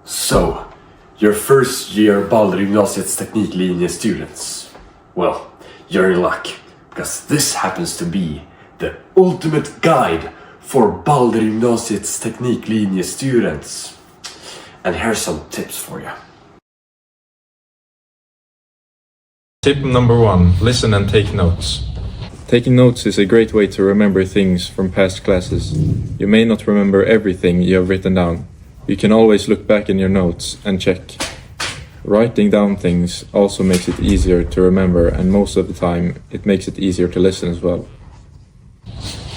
So, your first year Baldergymnasiets Tekniklinje students. Well, you're in luck, because this happens to be the ultimate guide for Baldergymnasiets Tekniklinje students. And here's some tips for you. Tip number 1. Listen and take notes. Taking notes is a great way to remember things from past classes. You may not remember everything you have written down. You can always look back in your notes and check. Writing down things also makes it easier to remember, and most of the time it makes it easier to listen as well.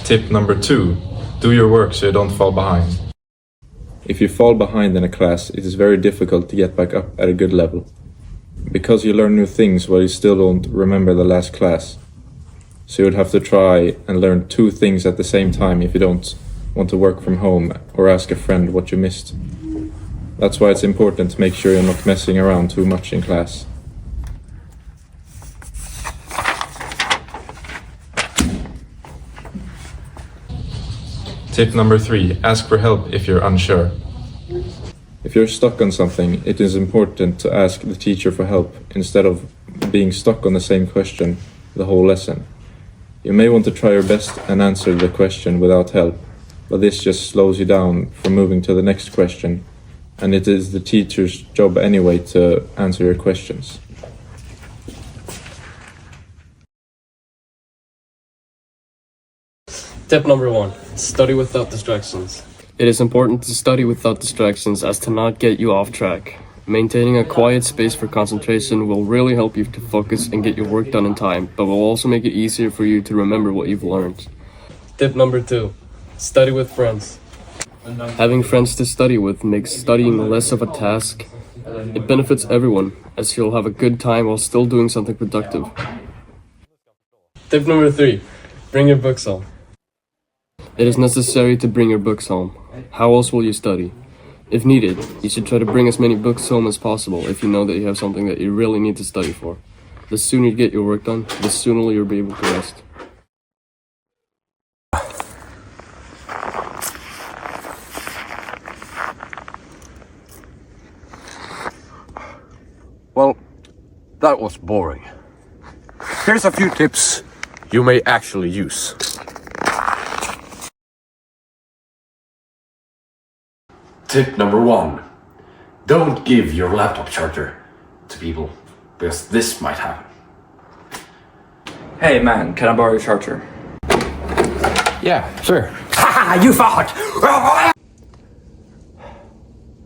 Tip number 2. Do your work so you don't fall behind. If you fall behind in a class, it is very difficult to get back up at a good level. Because you learn new things while you still don't remember the last class. So you'd have to try and learn 2 things at the same time if you don't want to work from home or ask a friend what you missed. That's why it's important to make sure you're not messing around too much in class. Tip number 3. Ask for help if you're unsure. If you're stuck on something, it is important to ask the teacher for help instead of being stuck on the same question the whole lesson. You may want to try your best and answer the question without help, but this just slows you down from moving to the next question, and it is the teacher's job anyway to answer your questions. Tip number 1. Study without distractions. It is important to study without distractions as to not get you off track. Maintaining a quiet space for concentration will really help you to focus and get your work done in time, but will also make it easier for you to remember what you've learned. Tip number 2. Study with friends. Having friends to study with makes studying less of a task. It benefits everyone, as you'll have a good time while still doing something productive. Tip number 3. Bring your books home. It is necessary to bring your books home. How else will you study? If needed, you should try to bring as many books home as possible if you know that you have something that you really need to study for. The sooner you get your work done, the sooner you'll be able to rest. Well, that was boring. Here's a few tips you may actually use. Tip number 1. Don't give your laptop charger to people, because this might happen. Hey man, can I borrow your charger? Yeah, sure. Haha, you thought!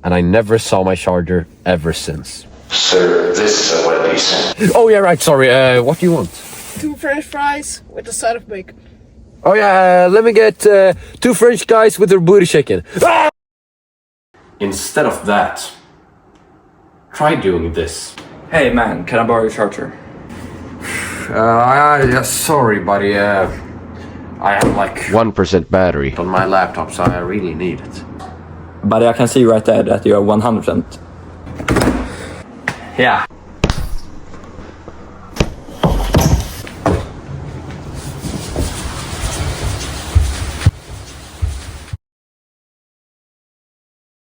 And I never saw my charger ever since. Sir, this is a Wendy's. Oh yeah, right, sorry, what do you want? 2 French fries with a side of bacon. Oh yeah, let me get 2 French guys with their booty shaking. Ah! Instead of that, try doing this. Hey man, can I borrow your charger? Yeah, sorry buddy, I have like 1% battery on my laptop, so I really need it. But I can see right there that you are 100%. Yeah.